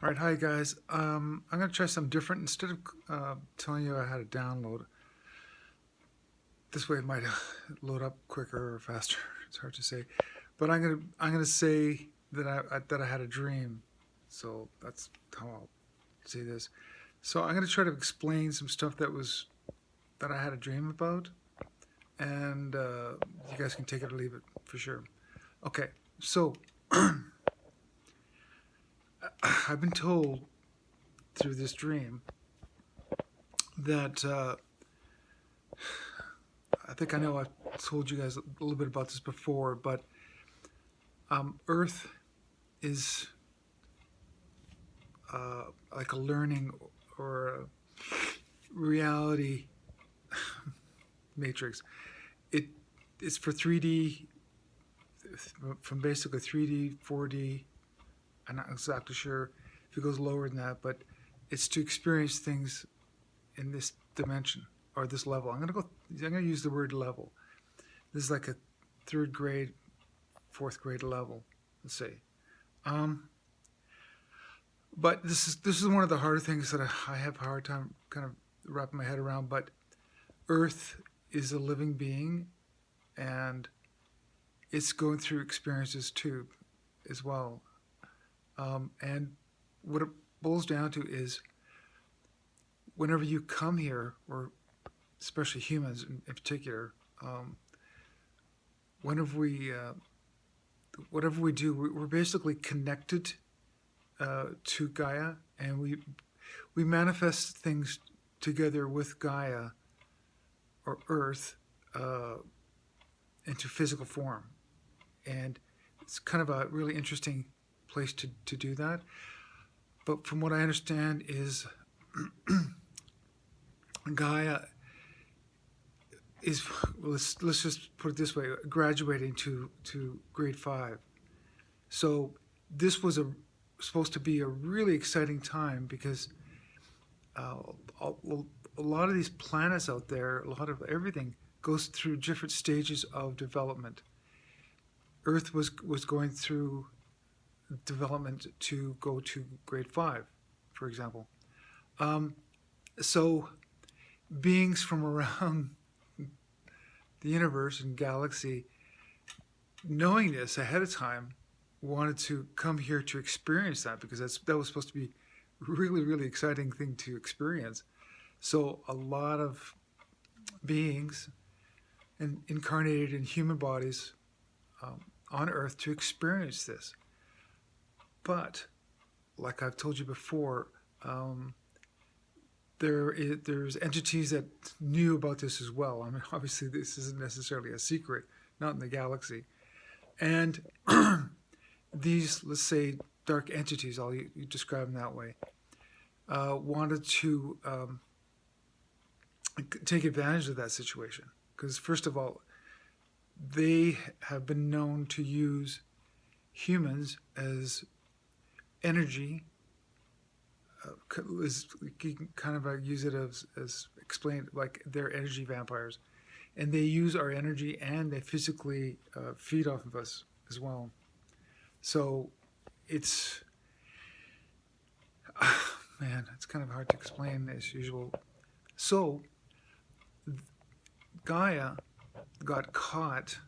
All right, hi guys. I'm going to try something different. Instead of telling you how to download, this way it might load up quicker or faster. It's hard to say, but I'm gonna say that I had a dream. So that's how I'll say this. So I'm going to try to explain some stuff that I had a dream about, and you guys can take it or leave it for sure. Okay, so I've been told through this dream that I think I know I've told you guys a little bit about this before, but Earth is like a learning or a reality matrix. It it's for 3D, from basically 3D, 4D. I'm not exactly sure if it goes lower than that, but it's to experience things in this dimension or this level. I'm gonna use the word level. This is like a third grade, fourth grade level, let's say. Um, but this is one of the harder things that I have a hard time kind of wrapping my head around. But Earth is a living being, and it's going through experiences too, as well. And what it boils down to is, whenever you come here, or especially humans in particular, um, whenever we whatever we do, we're basically connected to Gaia, and we manifest things together with Gaia or Earth uh, into physical form, and it's kind of a really interesting place to do that. But from what I understand is Gaia is, let's just put it this way, graduating to grade 5. So this was supposed to be a really exciting time because uh, a, a lot of these planets out there, a lot of everything goes through different stages of development. Earth was going through development to go to grade 5, for example. Um, so beings from around the universe and galaxy, knowing this ahead of time, wanted to come here to experience that, because that was supposed to be really, really exciting thing to experience. So a lot of beings incarnated in human bodies on Earth to experience this. But like I've told you before, there's entities that knew about this as well. I mean, obviously this isn't necessarily a secret, not in the galaxy. And these, let's say, dark entities, you describe them that way, wanted to take advantage of that situation. Because first of all, they have been known to use humans as energy. You can kind of use it as explained, like they're energy vampires, and they use our energy and they physically feed off of us as well. So it's man, it's kind of hard to explain as usual. So Gaia got caught.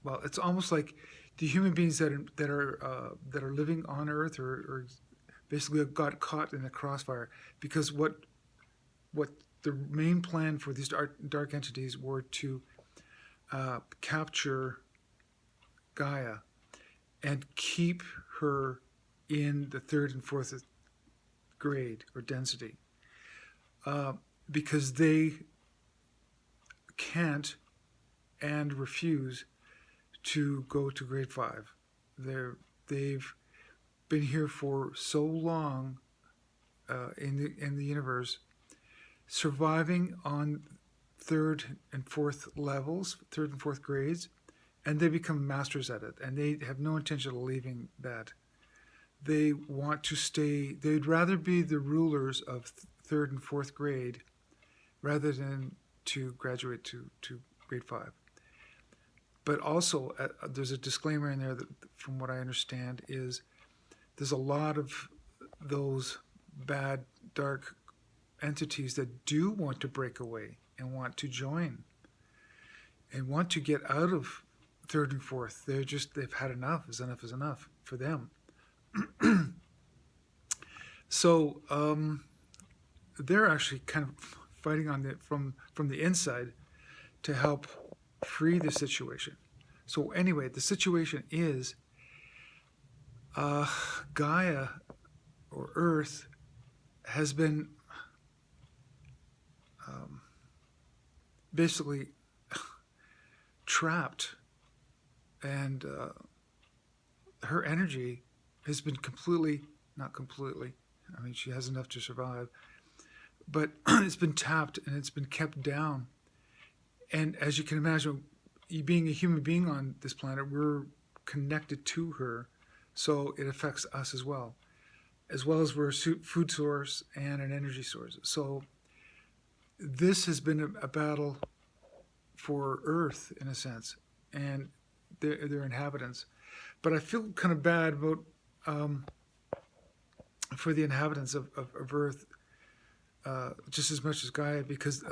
Well, it's almost like the human beings that are living on Earth, or basically got caught in the crossfire, because what the main plan for these dark entities were to capture Gaia and keep her in the third and fourth grade or density, because they can't and refuse to go to grade 5. They've been here for so long in the universe, surviving on third and fourth levels, third and fourth grades, and they become masters at it, and they have no intention of leaving that. They want to stay. They'd rather be the rulers of third and fourth grade rather than to graduate to grade 5. But also, there's a disclaimer in there that, from what I understand, is there's a lot of those bad, dark entities that do want to break away and want to join and want to get out of third and fourth. They've had enough. Enough is enough for them. So they're actually kind of fighting from the inside to help free the situation. So anyway, the situation is Gaia or Earth has been basically trapped, and her energy has been not completely, I mean, she has enough to survive, but it's been tapped and it's been kept down. And as you can imagine, being a human being on this planet, we're connected to her, so it affects us as well as we're a food source and an energy source. So this has been a battle for Earth, in a sense, and their inhabitants. But I feel kind of bad about for the inhabitants of Earth, just as much as Gaia, because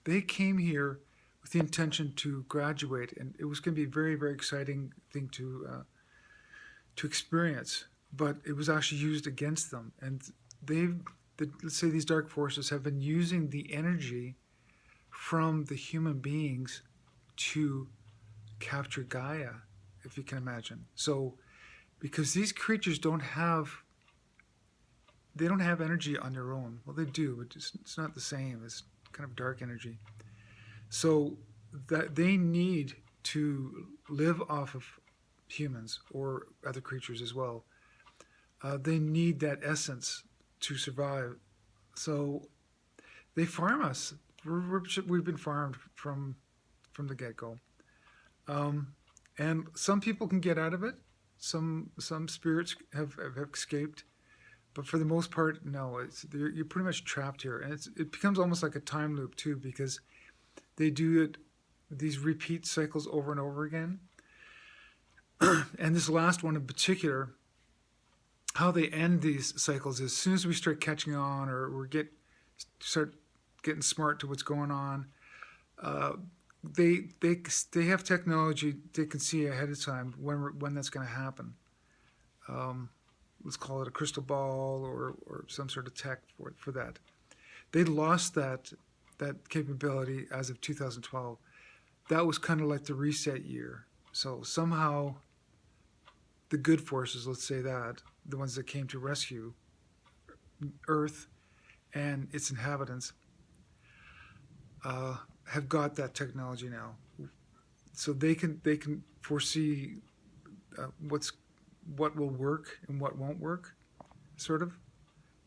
they came here with the intention to graduate, and it was going to be a very, very exciting thing to experience. But it was actually used against them, and let's say these dark forces have been using the energy from the human beings to capture Gaia, if you can imagine. So, because these creatures don't have energy on their own. Well, they do, but it's not the same. It's kind of dark energy. So that they need to live off of humans or other creatures as well. They need that essence to survive. So they farm us. We've been farmed from the get-go. And some people can get out of it. Some spirits have escaped. But for the most part, no. You're pretty much trapped here. And it becomes almost like a time loop, too, because they do these repeat cycles over and over again. And this last one in particular, how they end these cycles is as soon as we start catching on, or start getting smart to what's going on, they have technology. They can see ahead of time when that's going to happen. Let's call it a crystal ball or some sort of tech for that. They lost that capability as of 2012. That was kind of like the reset year. So somehow the good forces, let's say that, the ones that came to rescue Earth and its inhabitants, have got that technology now. So they can foresee what will work and what won't work, sort of.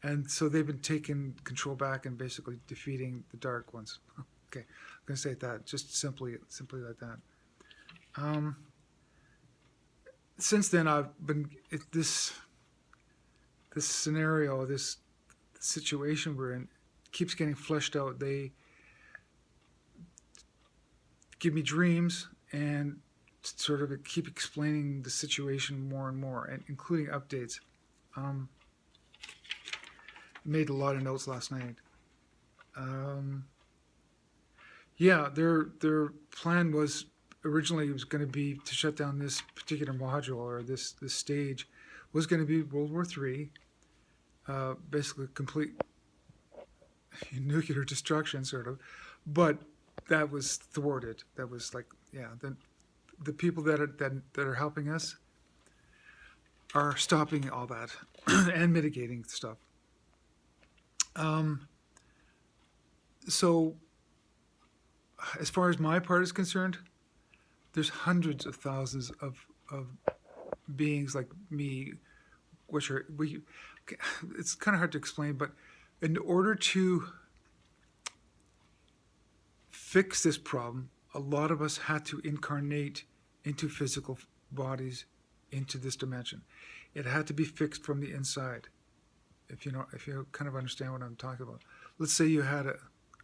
And so they've been taking control back and basically defeating the dark ones. Okay, I'm going to say it that, just simply like that. Since then, I've been this scenario, this situation we're in, keeps getting fleshed out. They give me dreams and sort of keep explaining the situation more and more, and including updates. Made a lot of notes last night. Yeah, their plan was originally going to be to shut down this particular module, or this stage was going to be World War III, basically complete nuclear destruction, sort of. But that was thwarted. That was like, yeah, the people that are helping us are stopping all that and mitigating stuff. So as far as my part is concerned, there's hundreds of thousands of beings like me, it's kind of hard to explain, but in order to fix this problem, a lot of us had to incarnate into physical bodies into this dimension. It had to be fixed from the inside. If you kind of understand what I'm talking about. Let's say you had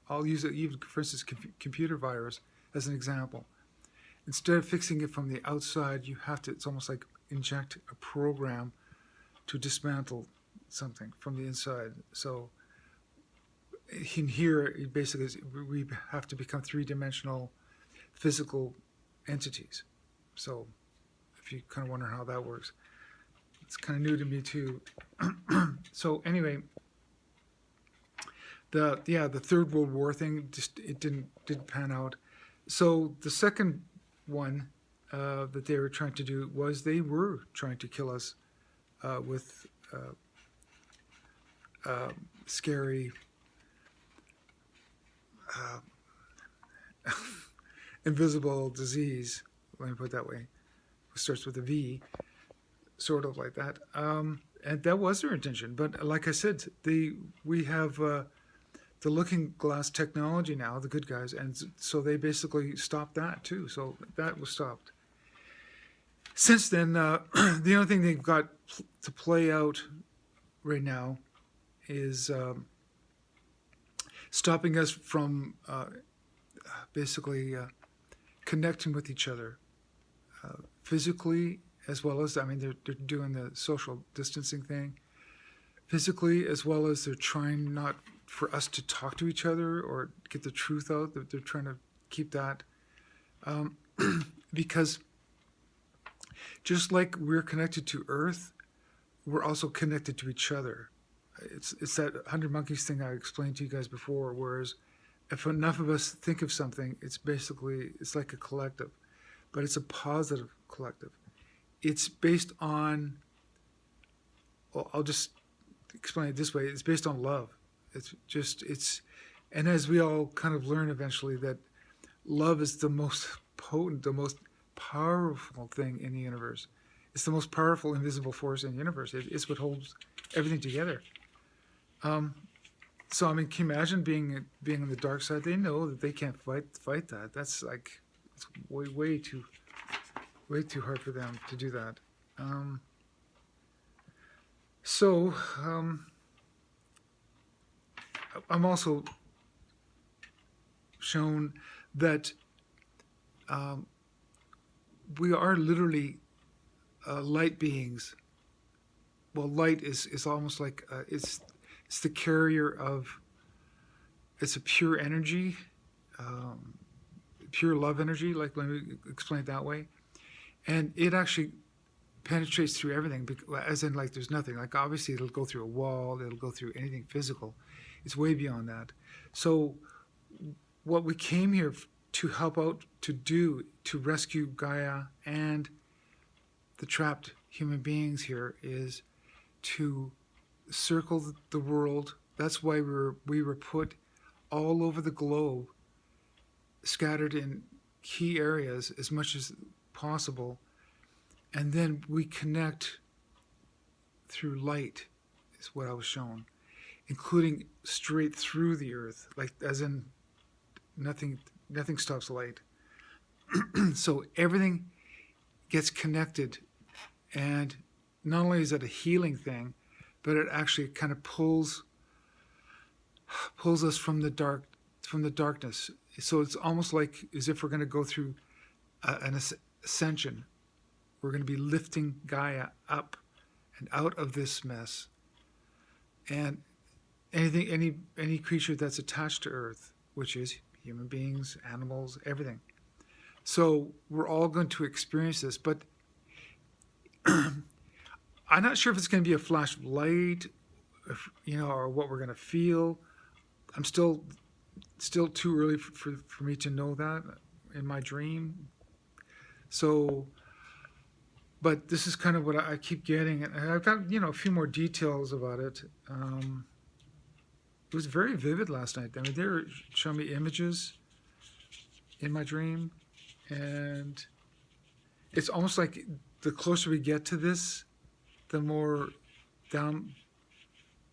I'll use it even, for instance, computer virus as an example. Instead of fixing it from the outside, you have to, it's almost like inject a program to dismantle something from the inside. So in here, it basically we have to become three-dimensional physical entities. So if you kind of wonder how that works, it's kind of new to me too. So anyway, the Third World War thing just it didn't pan out. So the second one that they were trying to do was they were trying to kill us with scary invisible disease. Let me put it that way. It starts with a V, sort of like that. And that was their intention. But like I said, we have the looking glass technology now, the good guys, and so they basically stopped that too. So that was stopped. Since then, the only thing they've got to play out right now is stopping us from basically connecting with each other physically, as well as, I mean, they're doing the social distancing thing physically, as well as they're trying not for us to talk to each other or get the truth out. They're trying to keep that because just like we're connected to Earth, we're also connected to each other. It's that 100 Monkeys thing I explained to you guys before, whereas if enough of us think of something, it's like a collective, but it's a positive collective. It's based on, well, I'll just explain it this way. It's based on love. And as we all kind of learn eventually that love is the most potent, the most powerful thing in the universe. It's the most powerful invisible force in the universe. It's what holds everything together. So I mean, can you imagine being on the dark side? They know that they can't fight that. That's like it's way too hard for them to do that. I'm also shown that we are literally light beings. Well, light is almost like it's the carrier of. It's a pure energy, pure love energy. Like let me explain it that way, and it actually penetrates through everything. As in, like there's nothing. Like obviously, it'll go through a wall. It'll go through anything physical. It's way beyond that. So, what we came here to help out to rescue Gaia and the trapped human beings here is to circle the world. That's why we were put all over the globe, scattered in key areas as much as possible, and then we connect through light, is what I was shown, including straight through the earth, like as in nothing stops light. So everything gets connected, and not only is it a healing thing, but it actually kind of pulls us from the darkness. So it's almost like as if we're going to go through an ascension. We're going to be lifting Gaia up and out of this mess. And any creature that's attached to Earth, which is human beings, animals, everything. So we're all going to experience this, but I'm not sure if it's going to be a flash of light, or what we're going to feel. I'm still too early for me to know that in my dream. So, but this is kind of what I keep getting, and I've got a few more details about it. It was very vivid last night. I mean, they were showing me images in my dream, and it's almost like the closer we get to this, the more down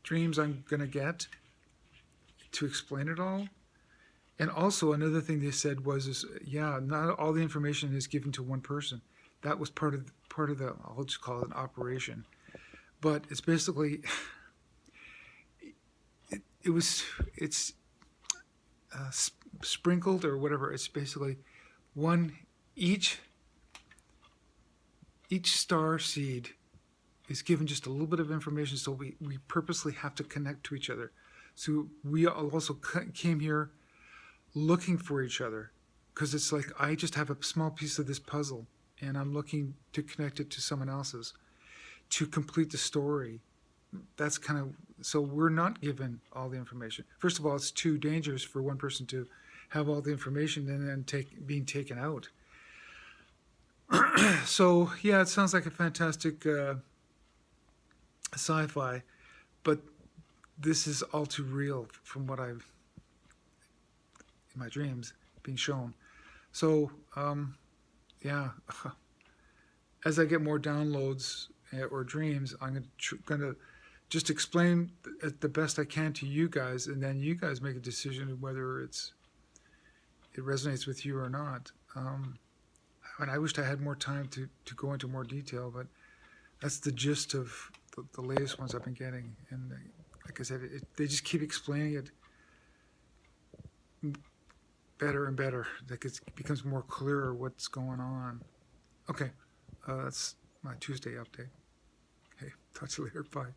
dreams I'm going to get to explain it all. And also another thing they said was, not all the information is given to one person. That was part of the, I'll just call it an operation. But it's basically, it's sprinkled or whatever. It's basically each star seed is given just a little bit of information, so we purposely have to connect to each other. So we also came here looking for each other, because it's like I just have a small piece of this puzzle, and I'm looking to connect it to someone else's to complete the story. That's kind of, so we're not given all the information. First of all, it's too dangerous for one person to have all the information and then being taken out. So yeah, it sounds like a fantastic sci-fi, but this is all too real from what I've in my dreams being shown. So yeah, as I get more downloads or dreams, I'm gonna just explain the best I can to you guys, and then you guys make a decision of whether it resonates with you or not. And I wished I had more time to go into more detail, but that's the gist of the latest ones I've been getting. And like I said, they just keep explaining it better and better. Like it becomes more clearer what's going on. Okay, that's my Tuesday update. Okay, talk to you later. Bye.